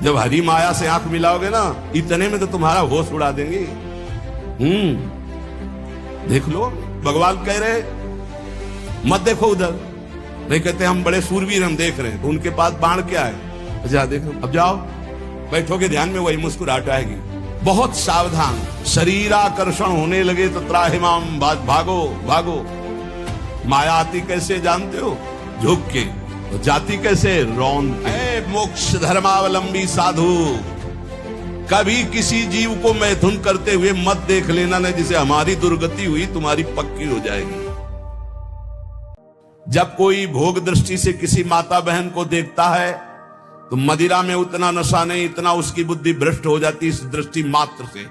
जब हरी माया से आंख मिलाओगे ना, इतने में तो तुम्हारा होश उड़ा देंगे। देख लो, भगवान कह रहे मत देखो उधर। नहीं कहते हम बड़े सूरवीर हम देख रहे हैं, तो उनके पास बाण क्या है? अच्छा देखो, अब जाओ बैठोगे ध्यान में, वही मुस्कुराहट आएगी। बहुत सावधान। शरीराकर्षण होने लगे तो त्राहिमाम, भागो भागो। माया आती कैसे जानते हो? झुक के। तो जाती कैसे? रौन के। मोक्ष धर्मावलंबी साधु, कभी किसी जीव को मैथुन करते हुए मत देख लेना, नहीं जिसे हमारी दुर्गति हुई तुम्हारी पक्की हो जाएगी। जब कोई भोग दृष्टि से किसी माता बहन को देखता है तो मदिरा में उतना नशा नहीं, इतना उसकी बुद्धि भ्रष्ट हो जाती इस दृष्टि मात्र से।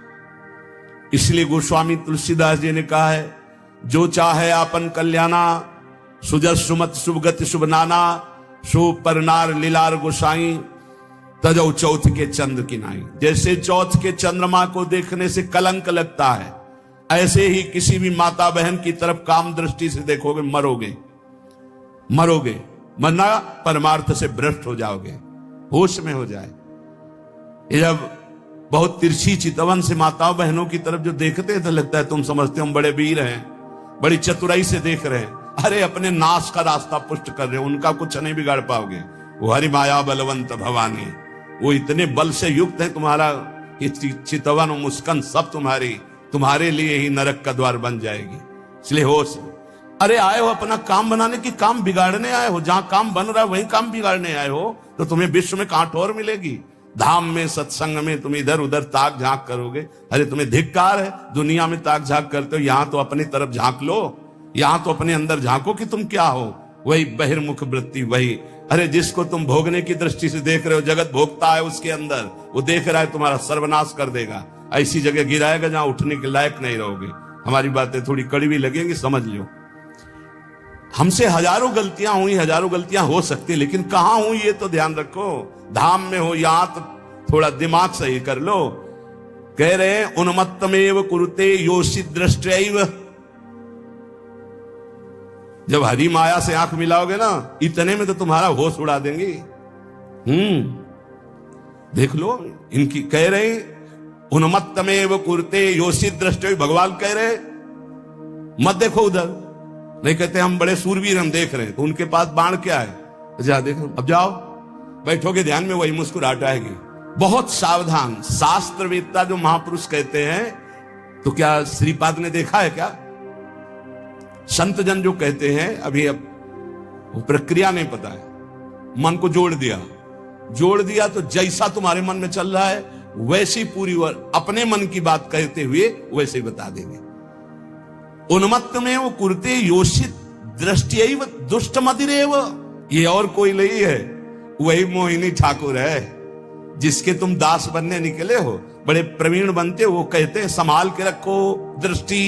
इसलिए गोस्वामी तुलसीदास जी ने कहा है, जो चाहे आपन कल्याणा, सुजस सुमत शुभगति शुभ नाना, शुभ परनार लीलार गोसाई, तजौ चौथ के चंद्र की नाई। जैसे चौथ के चंद्रमा को देखने से कलंक लगता है, ऐसे ही किसी भी माता बहन की तरफ काम दृष्टि से देखोगे मरोगे। मरोगे मरना परमार्थ से भ्रष्ट हो जाओगे, होश में हो जाए। ये जब बहुत तिरछी चितवन से माताओं बहनों की तरफ जो देखते हैं तो लगता है तुम समझते हो हम बड़े वीर हैं, बड़ी चतुराई से देख रहे हैं। अरे अपने नाश का रास्ता पुष्ट कर रहे हो, उनका कुछ नहीं बिगाड़ पाओगे। वो हरि माया बलवंत भवानी, वो इतने बल से युक्त है, तुम्हारा चितवन और मुस्कान सब तुम्हारे लिए ही नरक का द्वार बन जाएगी। इसलिए होश। अरे आए हो अपना काम बनाने की, काम बिगाड़ने आए हो? जहां काम बन रहा है वहीं काम बिगाड़ने आए हो तो तुम्हें विश्व में कहां ठोर मिलेगी? धाम में सत्संग में तुम इधर उधर ताक झांक करोगे। अरे तुम्हें धिक्कार है, दुनिया में ताक झांक करते हो, यहां तो अपनी तरफ झांक लो, यहां तो अपने अंदर झांको कि तुम क्या हो। वही बहिर्मुख वृत्ति, वही। अरे जिसको तुम भोगने की दृष्टि से देख रहे हो, जगत भोगता है उसके अंदर, वो देख रहा है तुम्हारा सर्वनाश कर देगा। ऐसी जगह गिराएगा जहां उठने के लायक नहीं रहोगे। हमारी बातें थोड़ी कड़वी लगेंगी, समझ लो। हमसे हजारों गलतियां हुई, हजारों गलतियां हो सकती, लेकिन कहां हुई ये तो ध्यान रखो। धाम में हो, यहां तो थोड़ा दिमाग सही कर लो। कह रहे हैं उन्मत्तमेव कुरुते योषित दृष्टैव। जब हरी माया से आंख मिलाओगे ना, इतने में तो तुम्हारा होश उड़ा देंगे। देख लो, इनकी कह रहे उन्मत्तमेव कुरुते योषित दृष्टैव। भगवान कह रहे मत देखो उधर। नहीं कहते हम बड़े सूरवीर हम देख रहे हैं, तो उनके पास बाण क्या है? अच्छा देखो, अब जाओ बैठोगे ध्यान में, वही मुस्कुराहट आएगी। बहुत सावधान। शास्त्रवेत्ता जो महापुरुष कहते हैं, तो क्या श्रीपाद ने देखा है क्या? संत जन जो कहते हैं, अभी अब वो प्रक्रिया नहीं पता है, मन को जोड़ दिया तो जैसा तुम्हारे मन में चल रहा है वैसी पूरी अपने मन की बात कहते हुए वैसे ही बता देंगे। उन्मत्त में वो कुरते योषित दृष्टि दुष्ट मदिरेव। ये और कोई नहीं है, वही मोहिनी ठाकुर है जिसके तुम दास बनने निकले हो। बड़े प्रवीण बनते हो, वो कहते हैं संभाल के रखो दृष्टि।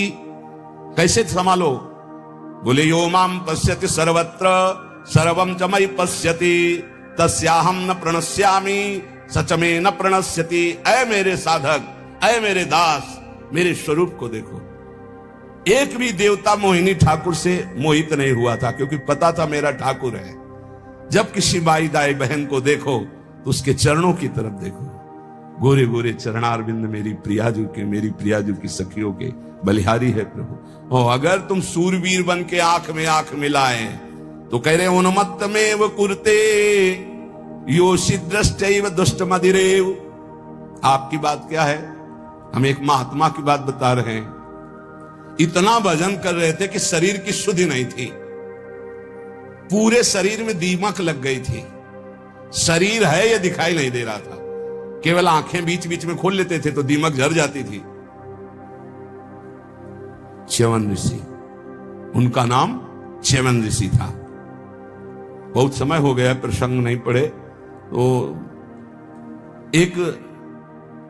कैसे संभालो? बोले यो माम पश्यति सर्वत्र सर्वम च मयि पश्यति तस्याहम न प्रणश्यामि सच में न प्रणश्यति। ऐ मेरे साधक, ऐ मेरे दास, मेरे स्वरूप को देखो। एक भी देवता मोहिनी ठाकुर से मोहित नहीं हुआ था, क्योंकि पता था मेरा ठाकुर है। जब किसी माई दाई बहन को देखो तो उसके चरणों की तरफ देखो। गोरे गोरे चरणारविंद मेरी प्रियाजू के, मेरी प्रियाजू की सखियों के बलिहारी है प्रभु। और अगर तुम सूरवीर बन के आंख में आंख मिलाए तो कह रहे उन्मत्त में वो कुरते योषित दृष्टैव दुष्ट मदिरेव। आपकी बात क्या है? हम एक महात्मा की बात बता रहे हैं। इतना भजन कर रहे थे कि शरीर की शुद्धि नहीं थी, पूरे शरीर में दीमक लग गई थी। शरीर है ये दिखाई नहीं दे रहा था, केवल आंखें बीच बीच में खोल लेते थे तो दीमक झड़ जाती थी। च्यवन ऋषि, उनका नाम च्यवन ऋषि था। बहुत समय हो गया, प्रसंग नहीं पढ़े। तो एक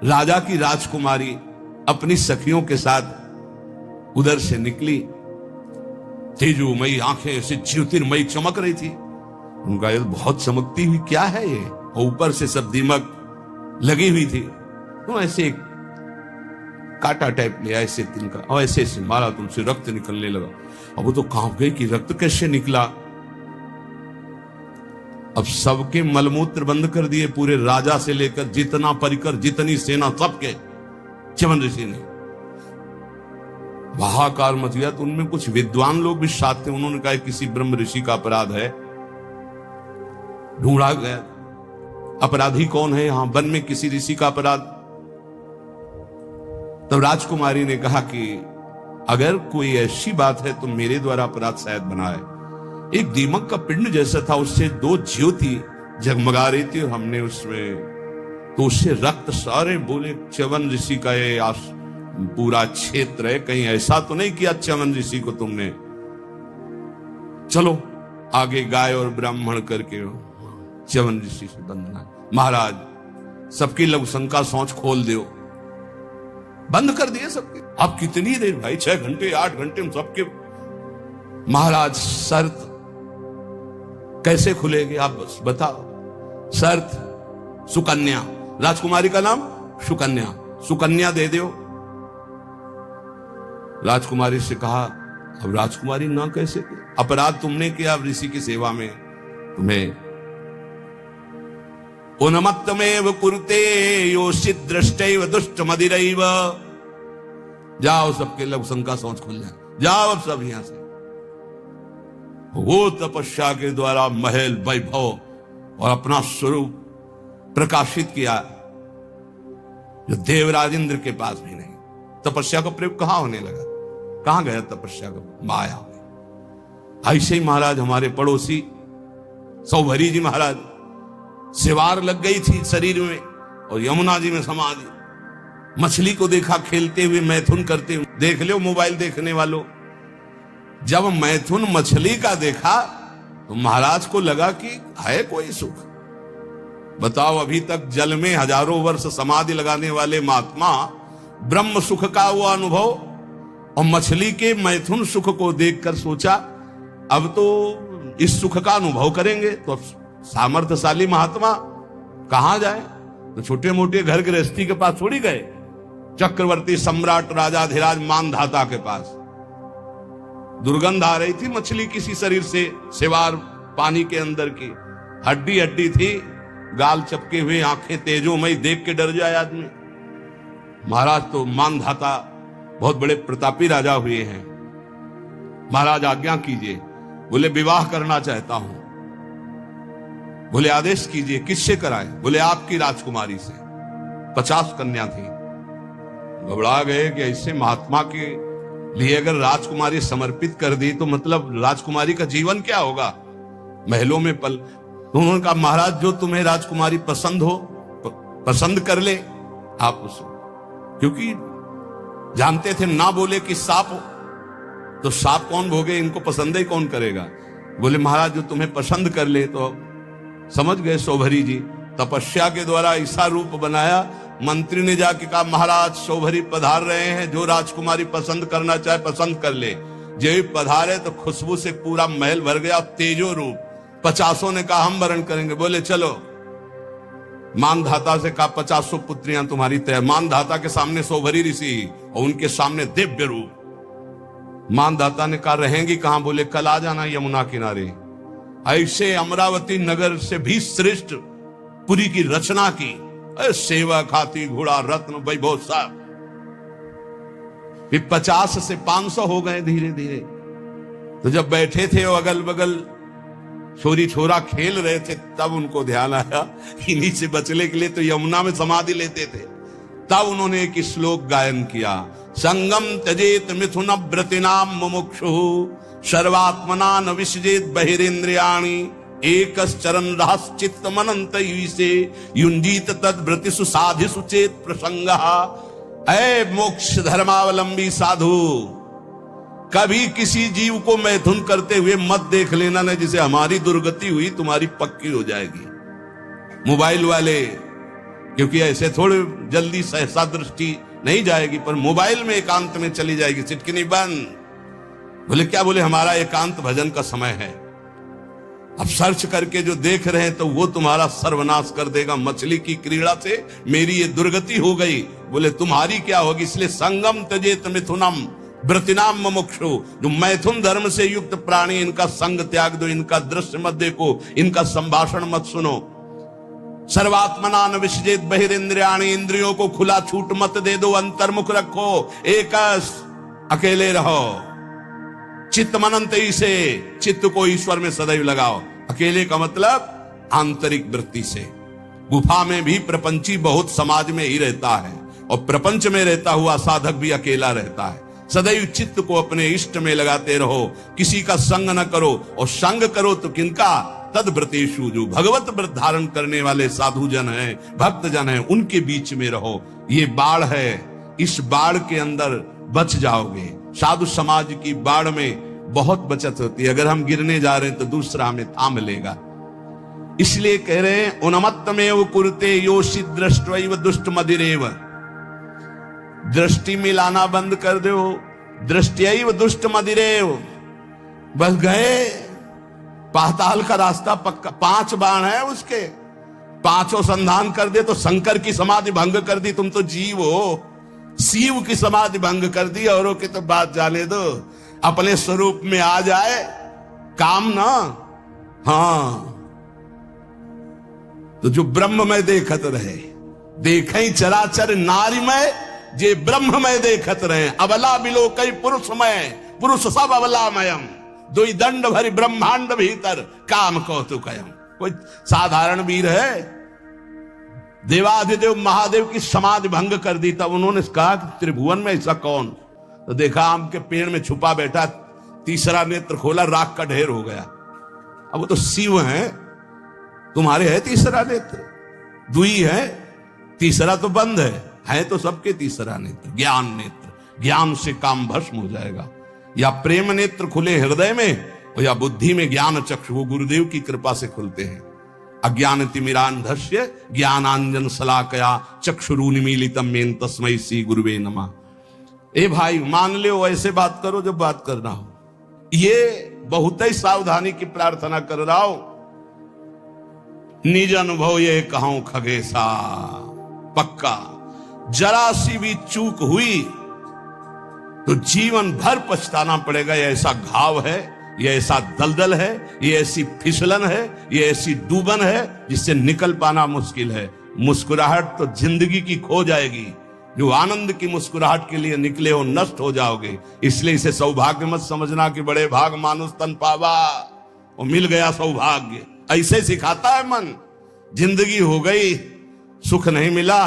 राजा की राजकुमारी अपनी सखियों के साथ उधर से निकली। तेजोमयी आंखें ऐसे ज्योतिर्मयी चमक रही थी। उनका ये बहुत चमकती हुई क्या है ये, और ऊपर से सब दीमक लगी हुई थी। तो ऐसे एक काटा टाइप लिया ऐसे तिनका, और ऐसे ऐसे मारा, तुमसे रक्त निकलने लगा। अब वो तो कांप गई कि रक्त कैसे निकला। अब सबके मलमूत्र बंद कर दिए, पूरे राजा से लेकर जितना परिकर, जितनी सेना, सबके च्यवन ऋषि ने। हाहाकार मच गया। तो उनमें कुछ विद्वान लोग भी साथ थे। उन्होंने कहा किसी ब्रह्म ऋषि का अपराध है। ढूंढा गया अपराधी कौन है, यहां वन में किसी ऋषि का अपराध। तब राजकुमारी ने कहा कि अगर कोई ऐसी बात है तो मेरे द्वारा अपराध शायद बना है। एक दीमक का पिंड जैसा था, उससे 2 ज्योति जगमगा रही थी और हमने उसमें, तो उससे रक्त सारे बोले च्यवन ऋषि का ये पूरा क्षेत्र है, कहीं ऐसा तो नहीं किया च्यवन ऋषि को तुमने। चलो आगे गाय और ब्राह्मण करके च्यवन ऋषि से बंधना। महाराज सबकी लघुशंका सोच खोल दो। बंद कर दिए सबके। अब कितनी देर भाई, 6 घंटे 8 घंटे हम सबके। महाराज शर्त कैसे खुलेगी आप बस बताओ। शर्त सुकन्या, राजकुमारी का नाम सुकन्या, सुकन्या दे दो। राजकुमारी से कहा अब राजकुमारी ना कैसे, अपराध तुमने किया ऋषि की सेवा में, तुम्हें उन्मत्तमेव कुरुते योषित दृष्टैव दुष्ट मदिरैव। जाओ सबके लघुशंका सोच खुल जाए, जाओ अब सब यहां से। वो तपस्या के द्वारा महल वैभव और अपना स्वरूप प्रकाशित किया जो देवराज इंद्र के पास भी नहीं। तपस्या का प्रयोग कहां होने लगा, कहां गया तपस्या का, माया में। ऐसे ही महाराज हमारे पड़ोसी सौभरी जी महाराज, सिवार लग गई थी शरीर में और यमुना जी में समाधि। मछली को देखा खेलते हुए, मैथुन करते हुए। देख लो मोबाइल देखने वालों, जब मैथुन मछली का देखा तो महाराज को लगा कि है कोई सुख। बताओ अभी तक जल में हजारों वर्ष समाधि लगाने वाले महात्मा ब्रह्म सुख का वो अनुभव, और मछली के मैथुन सुख को देखकर सोचा अब तो इस सुख का अनुभव करेंगे। तो सामर्थ्यशाली महात्मा कहां जाए, तो छोटे मोटे घर गृहस्थी के पास थोड़ी गए। चक्रवर्ती सम्राट राजाधिराज मानधाता के पास दुर्गंध आ रही थी मछली किसी शरीर से, सिवार पानी के अंदर की हड्डी हड्डी थी, गाल चपके हुए, आंखें तेजोमयी, देख के डर जाए आदमी। महाराज तो मानधाता बहुत बड़े प्रतापी राजा हुए हैं। महाराज आज्ञा कीजिए। बोले विवाह करना चाहता हूं। बोले आदेश कीजिए, किससे कराए? बोले आपकी राजकुमारी से। 50 कन्या थी। घबरा गए कि ऐसे महात्मा के लिए अगर राजकुमारी समर्पित कर दी तो मतलब राजकुमारी का जीवन क्या होगा, महलों में पल। तो उन्होंने कहा महाराज जो तुम्हें राजकुमारी पसंद हो पसंद कर ले आप उसे, क्योंकि जानते थे ना बोले कि सांप हो तो सांप कौन भोगे, इनको पसंद ही कौन करेगा। बोले महाराज जो तुम्हें पसंद कर ले। तो समझ गए सौभरी जी, तपस्या के द्वारा ऐसा रूप बनाया। मंत्री ने जाके कहा महाराज सौभरी पधार रहे हैं, जो राजकुमारी पसंद करना चाहे पसंद कर ले। जब पधारे तो खुशबू से पूरा महल भर गया, तेजो रूप। 50 ने कहा हम वरण करेंगे। बोले चलो। मानधाता से कहा 50 पुत्रियां तुम्हारी तय। मानधाता के सामने सौभरी ऋषि और उनके सामने दिव्य रूप। मानधाता ने कहा रहेंगी कहां? बोले कल आ जाना यमुना किनारे। ऐसे अमरावती नगर से भी श्रेष्ठ पुरी की रचना की, सेवा खाती घोड़ा रत्न वैभव सब। फिर 50 से 500 हो गए धीरे धीरे। तो जब बैठे थे वो अगल बगल छोरी छोरा खेल रहे थे, तब उनको ध्यान आया इन्हीं से बचने के लिए तो यमुना में समाधि लेते थे। तब उन्होंने एक श्लोक गायन किया, संगम त्यजेत मिथुन व्रतिनाम मुमुक्षु सर्वात्मना न विसजेत बहिरेन्द्रियाणि एकश्चरण रहश्चित्त मनंत से युंजीत तद व्रतिषु साधिषु चेत प्रसंगः। ऐ मोक्ष धर्मावलंबी साधु, कभी किसी जीव को मैथुन करते हुए मत देख लेना न, जिसे हमारी दुर्गति हुई तुम्हारी पक्की हो जाएगी। मोबाइल वाले, क्योंकि ऐसे थोड़े जल्दी सहसा दृष्टि नहीं जाएगी, पर मोबाइल में एकांत में चली जाएगी, चिटकिनी बंद। बोले क्या? बोले हमारा एकांत भजन का समय है। अब सर्च करके जो देख रहे हैं तो वो तुम्हारा सर्वनाश कर देगा। मछली की क्रीड़ा से मेरी ये दुर्गति हो गई। बोले तुम्हारी क्या होगी? इसलिए संगम त्यजेत मिथुनम, व्रतिनाम मुमुक्षु, जो मैथुन धर्म से युक्त प्राणी, इनका संग त्याग दो, इनका दृश्य मत देखो, इनका संभाषण मत सुनो। सर्वात्मना न विसजेत बहिरेंद्रियाणि, इंद्रियों को खुला छूट मत दे दो, अंतर्मुख रखो, एकस अकेले रहो। चित्त मनंत से, चित्त को ईश्वर में सदैव लगाओ। अकेले का मतलब आंतरिक वृत्ति से। गुफा में भी प्रपंची बहुत समाज में ही रहता है, और प्रपंच में रहता हुआ साधक भी अकेला रहता है। सदैव चित्त को अपने इष्ट में लगाते रहो, किसी का संग न करो, और संग करो तो किनका? तद व्रतेषु, जो भगवत व्रत धारण करने वाले साधु जन हैं, भक्त जन हैं, उनके बीच में रहो। ये बाढ़ है, इस बाढ़ के अंदर बच जाओगे। साधु समाज की बाढ़ में बहुत बचत होती है। अगर हम गिरने जा रहे हैं तो दूसरा हमें थाम लेगा। इसलिए कह रहे हैं उन्मत्तमेव कुरुते योषि दृष्ट्वैव दुष्ट मदिरेव। दृष्टि मिलाना बंद कर दो, दृष्टियैव दुष्ट मदिरेव। बस गए, पाताल का रास्ता पक्का। 5 बाण है उसके, 5 संधान कर दे तो शंकर की समाधि भंग कर दी। तुम तो जीव हो, शिव की समाधि भंग कर दी। औरों की तो बात जाने दो, अपने स्वरूप में आ जाए काम ना। हाँ, तो जो ब्रह्म में देखत रहे, देखें चराचर नारीमय, जे ब्रह्म में देखत रहे। अबला बिलो कई पुरुषमय, पुरुष सब अबलामयम, दुई दंड भरी ब्रह्मांड भीतर काम कौतुकयम। कोई साधारण वीर है? देवाधिदेव महादेव की समाधि भंग कर दी। तब उन्होंने कहा कि त्रिभुवन में ऐसा कौन? तो देखा आम के पेड़ में छुपा बैठा, तीसरा नेत्र खोला, राख का ढेर हो गया। अब वो तो शिव हैं, तुम्हारे है तीसरा नेत्र? दुई है, तीसरा तो बंद है तो सबके तीसरा नेत्र ज्ञान नेत्र। ज्ञान से काम भस्म हो जाएगा। या प्रेम नेत्र खुले हृदय में, या बुद्धि में ज्ञान चक्षु, वो गुरुदेव की कृपा से खुलते हैं। अज्ञान तिमिरांधस्य ज्ञानांजन शलाकया चक्षुरुन्मीलितम मेन तस्मै श्री गुरुवे नमः। ए भाई, मान लो ऐसे बात करो जब बात करना हो। ये बहुत ही सावधानी की प्रार्थना कर रहा हूं। निज अनुभव ये कहूं खगेशा, पक्का जरा सी भी चूक हुई तो जीवन भर पछताना पड़ेगा। ये ऐसा घाव है, ये ऐसा दलदल है, ये ऐसी फिसलन है, ये ऐसी डूबन है जिससे निकल पाना मुश्किल है। मुस्कुराहट तो जिंदगी की खो जाएगी। जो आनंद की मुस्कुराहट के लिए निकले हो, नष्ट हो जाओगे। इसलिए इसे सौभाग्य मत समझना कि बड़े भाग मानुष तन पावा, वो मिल गया सौभाग्य। ऐसे सिखाता है मन। जिंदगी हो गई, सुख नहीं मिला,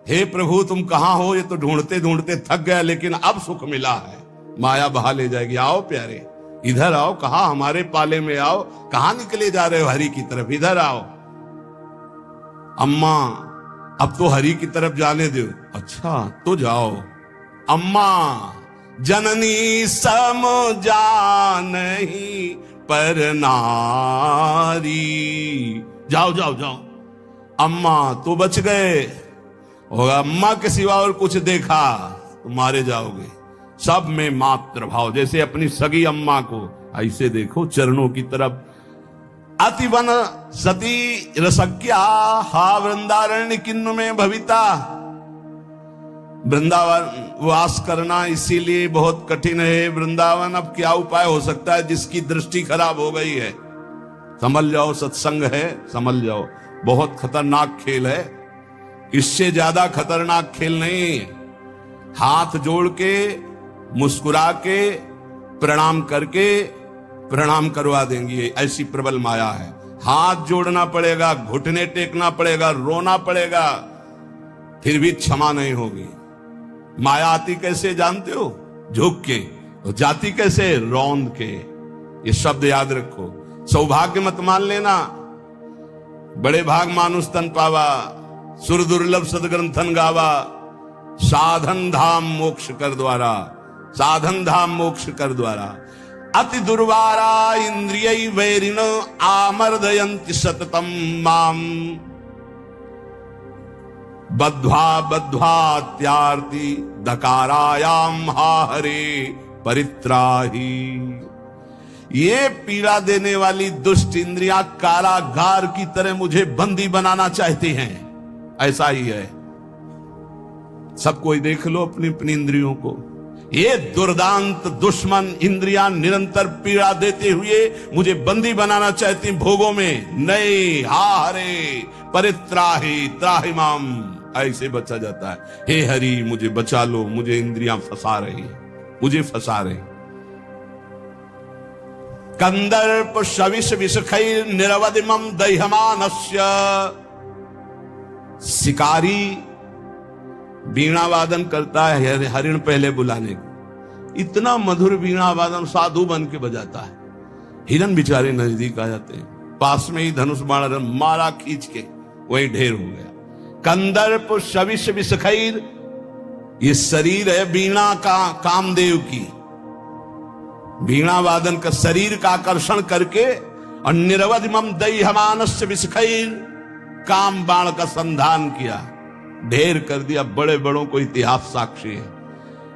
हे प्रभु तुम कहां हो? ये तो ढूंढते ढूंढते थक गया, लेकिन अब सुख मिला है। माया बहा ले जाएगी। आओ प्यारे, इधर आओ। कहां हमारे पाले में आओ? कहां निकले जा रहे हो? हरि की तरफ, इधर आओ। अम्मा अब तो हरि की तरफ जाने दो। अच्छा तो जाओ। अम्मा जननी सम जानही पर नारी। जाओ जाओ जाओ। अम्मा तो बच गए, और अम्मा के सिवा और कुछ देखा तो मारे जाओगे। सब में मात्र भाव, जैसे अपनी सगी अम्मा को ऐसे देखो, चरणों की तरफ। अतिवन सती रसज्ञा हा वृंदारण्य किन्नु में भविता। वृंदावन वास करना इसीलिए बहुत कठिन है। वृंदावन अब क्या उपाय हो सकता है? जिसकी दृष्टि खराब हो गई है, संभल जाओ। सत्संग है, संभल जाओ। बहुत खतरनाक खेल है, इससे ज्यादा खतरनाक खेल नहीं। हाथ जोड़ के, मुस्कुरा के, प्रणाम करके प्रणाम करवा देंगी, ऐसी प्रबल माया है। हाथ जोड़ना पड़ेगा, घुटने टेकना पड़ेगा, रोना पड़ेगा, फिर भी क्षमा नहीं होगी। माया आती कैसे जानते हो? झुक के। और जाती कैसे? रौंद के। ये शब्द याद रखो। सौभाग्य मत मान लेना। बड़े भाग मानुष तन पावा, सुर दुर्लभ सदग्रंथन गावा। साधन धाम मोक्ष कर द्वारा, साधन धाम मोक्ष कर द्वारा। अति दुर्वारा इंद्रिय वैरिण आमर्दयन्ति सततम माम। बद्ध्वा बद्ध्वा त्यार्ति दकारायाम हा हरे परित्राही। ये पीड़ा देने वाली दुष्ट इंद्रियां कारागार की तरह मुझे बंदी बनाना चाहती हैं। ऐसा ही है। सब कोई देख लो अपनी अपनी इंद्रियों को। ये दुर्दांत दुश्मन इंद्रियां निरंतर पीड़ा देते हुए मुझे बंदी बनाना चाहती भोगों में, नहीं, हा हरे परित्राहि त्राहि माम, ऐसे बचा जाता है। हे हरि मुझे बचा लो, मुझे इंद्रियां फंसा रही, मुझे फंसा रही। कंदर्प शविष विषखैर निरवधिमं दह्यमानस्य, शिकारी वीणा वादन करता है हरिण पहले बुलाने को, इतना मधुर वीणा वादन साधु बन के बजाता है। हिरण बेचारे नजदीक आ जाते हैं, पास में ही धनुष बाण मारा खींच के, वही ढेर हो गया। कंदर्प शविष विषखैर, ये शरीर है वीणा का, कामदेव की वीणा वादन का शरीर का आकर्षण करके, और निरवधिमं दह्यमानस्य विषखैर, काम बाण का संधान किया, ढेर कर दिया। बड़े बड़ों को इतिहास साक्षी है,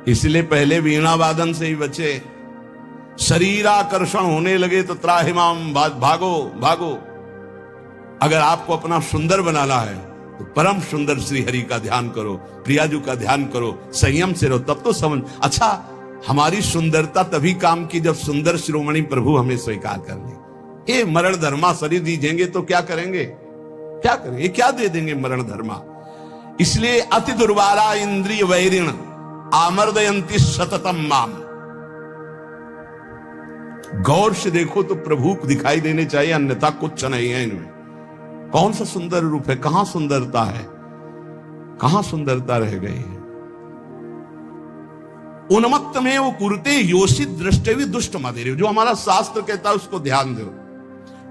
इसलिए पहले वीणा वादन से ही बचे। शरीर आकर्षण होने लगे तो त्राहिमाम, भागो भागो। अगर आपको अपना सुंदर बनाना है तो परम सुंदर श्री हरि का ध्यान करो, प्रियाजू का ध्यान करो, संयम से रहो, तब तो समझ। अच्छा, हमारी सुंदरता तभी काम की जब सुंदर शिरोमणि प्रभु हमें स्वीकार कर ले। ये मरण धर्मा शरीर दीजेंगे तो क्या करेंगे, क्या करेंगे, क्या दे देंगे मरण धर्मा। इसलिए अति दुर्वारा इंद्रिय वैरिण आमर्दयंती सततम माम। गौर से देखो तो प्रभु दिखाई देने चाहिए, अन्यथा कुछ नहीं है इनमें। कौन सा सुंदर रूप है, कहां सुंदरता है, कहां सुंदरता रह गई है। उन्मत्त में वो कुरते योषित दृष्टि दुष्ट मदेरे, जो हमारा शास्त्र कहता है उसको ध्यान दो।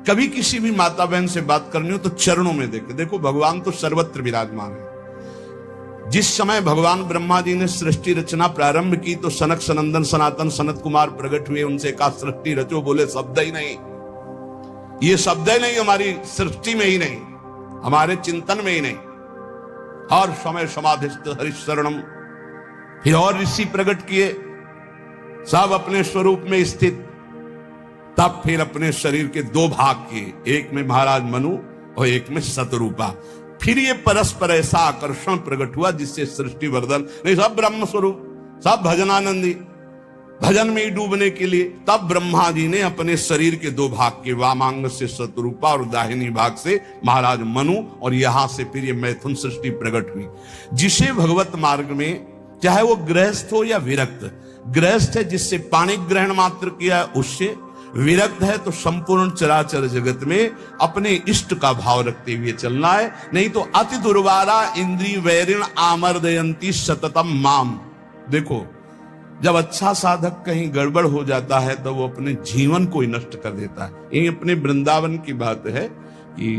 कभी किसी भी माता बहन से बात करनी हो तो चरणों में देखे। देखो भगवान तो सर्वत्र विराजमान है। जिस समय भगवान ब्रह्मा जी ने सृष्टि रचना प्रारंभ की तो सनक सनंदन सनातन सनत कुमार प्रकट हुए, उनसे कहा सृष्टि रचो, बोले शब्द ही नहीं, ये शब्द ही नहीं, हमारी सृष्टि में ही नहीं, हमारे चिंतन में ही नहीं। हर समय समाधिस्थ हरिशरणम। फिर और ऋषि प्रकट किए, सब अपने स्वरूप में स्थित। तब फिर अपने शरीर के दो भाग किए, एक में महाराज मनु और एक में शतरूपा। फिर ये परस्पर ऐसा आकर्षण प्रकट हुआ जिससे सृष्टि वर्धन, नहीं सब ब्रह्म स्वरूप, सब भजनानंदी, भजन में ही डूबने के लिए। तब ब्रह्मा जी ने अपने शरीर के दो भाग के, वामांग से शतरूपा और दाहिनी भाग से महाराज मनु, और यहां से फिर ये मैथुन सृष्टि प्रकट हुई। जिसे भगवत मार्ग में, चाहे वो गृहस्थ हो या विरक्त, गृहस्थ है जिससे पाणी ग्रहण मात्र किया उससे, विरक्त है तो संपूर्ण चराचर जगत में अपने इष्ट का भाव रखते हुए चलना है। नहीं तो अति दुर्वारा इंद्रिय वैरिण आमर्दयंती सततम माम। देखो, जब अच्छा साधक कहीं गड़बड़ हो जाता है तो वो अपने जीवन को ही नष्ट कर देता है। ये अपने वृंदावन की बात है कि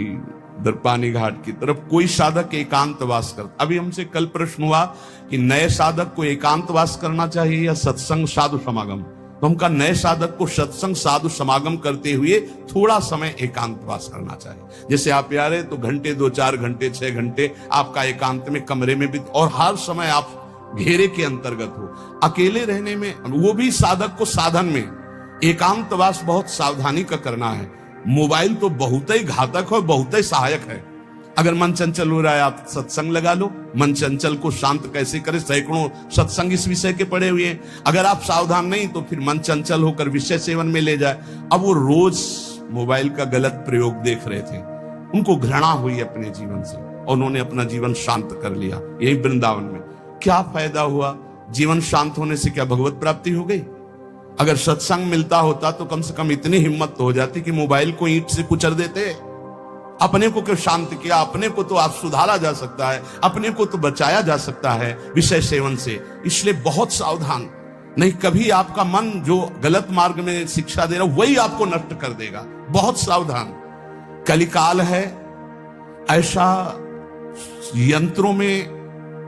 दरपानी घाट की तरफ कोई साधक एकांतवास करता। अभी हमसे कल प्रश्न हुआ कि नए साधक को एकांतवास करना चाहिए या सत्संग साधु समागम। तो हम कहा नए साधक को सत्संग साधु समागम करते हुए थोड़ा समय एकांतवास करना चाहिए। जैसे आप आ रहे तो घंटे, 2-4 घंटे, 6 घंटे आपका एकांत में कमरे में भी, और हर समय आप घेरे के अंतर्गत हो। अकेले रहने में, वो भी साधक को साधन में एकांतवास बहुत सावधानी का करना है। मोबाइल तो बहुत ही घातक है, बहुत ही सहायक है। अगर मन चंचल हो रहा है आप सत्संग लगा लो। मन चंचल को शांत कैसे करें, सैकड़ों सत्संग इस विषय के पड़े हुए हैं। अगर आप सावधान नहीं तो फिर मन चंचल होकर विषय सेवन में ले जाए। अब वो रोज मोबाइल का गलत प्रयोग देख रहे थे, उनको घृणा हुई अपने जीवन से और उन्होंने अपना जीवन शांत कर लिया। यही वृंदावन में क्या फायदा हुआ? जीवन शांत होने से क्या भगवत प्राप्ति हो गई? अगर सत्संग मिलता होता तो कम से कम इतनी हिम्मत तो हो जाती कि मोबाइल को ईंट से कुचल देते। अपने को क्यों शांत किया? अपने को तो आप सुधारा जा सकता है, अपने को तो बचाया जा सकता है विषय सेवन से। इसलिए बहुत सावधान, नहीं कभी आपका मन जो गलत मार्ग में शिक्षा दे रहा वही आपको नष्ट कर देगा। बहुत सावधान। कलिकाल है ऐसा, यंत्रों में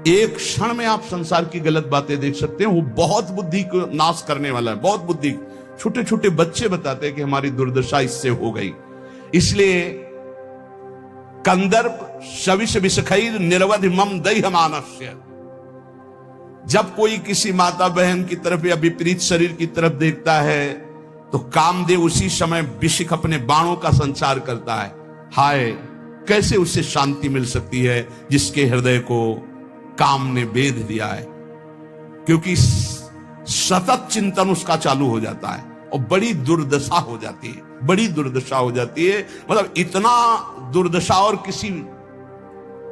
एक क्षण में आप संसार की गलत बातें देख सकते हैं। वो बहुत बुद्धि को नाश करने वाला है, बहुत बुद्धि। छोटे छोटे बच्चे बताते हैं कि हमारी दुर्दशा इससे हो गई। इसलिए कंदर्प शविष विषखैर निरवधि मम दह्यमानस्य। जब कोई किसी माता बहन की तरफ या विपरीत शरीर की तरफ देखता है तो कामदेव उसी समय विषिक अपने बाणों का संचार करता है। हाय, कैसे उसे शांति मिल सकती है जिसके हृदय को काम ने बेध दिया है। क्योंकि सतत चिंतन उसका चालू हो जाता है और बड़ी दुर्दशा हो जाती है, बड़ी दुर्दशा हो जाती है। मतलब इतना दुर्दशा और किसी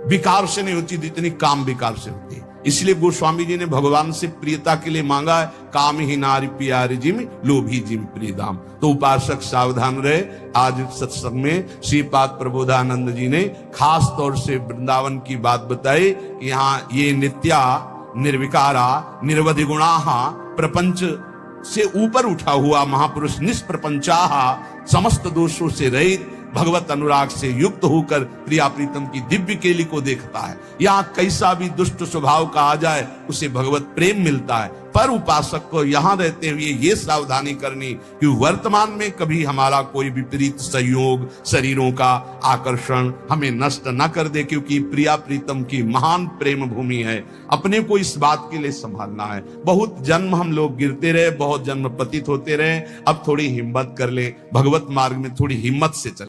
विकार से नहीं होती जितनी काम विकार से होती है। इसलिए गोस्वामी जी ने भगवान से प्रियता के लिए मांगा है, काम ही नारी प्यारी जिम लोभी जिम प्रियदाम। तो उपासक सावधान रहे। आज सत्संग में श्रीपाद प्रबोधानंद जी ने खास तौर से वृंदावन की बात बताई कि यहाँ ये नित्या निर्विकारा निर्वधि गुणाहा प्रपंच से ऊपर उठा हुआ महापुरुष निष्प्रपंचाहा समस्त दोषों से रहित भगवत अनुराग से युक्त होकर प्रिया प्रीतम की दिव्य केली को देखता है। यहाँ कैसा भी दुष्ट स्वभाव का आ जाए उसे भगवत प्रेम मिलता है। पर उपासक को यहाँ रहते हुए ये सावधानी करनी कि वर्तमान में कभी हमारा कोई विपरीत संयोग शरीरों का आकर्षण हमें नष्ट न कर दे, क्योंकि प्रिया प्रीतम की महान प्रेम भूमि है। अपने को इस बात के लिए संभालना है। बहुत जन्म हम लोग गिरते रहे, बहुत जन्म पतित होते रहे, अब थोड़ी हिम्मत कर ले, भगवत मार्ग में थोड़ी हिम्मत से चले।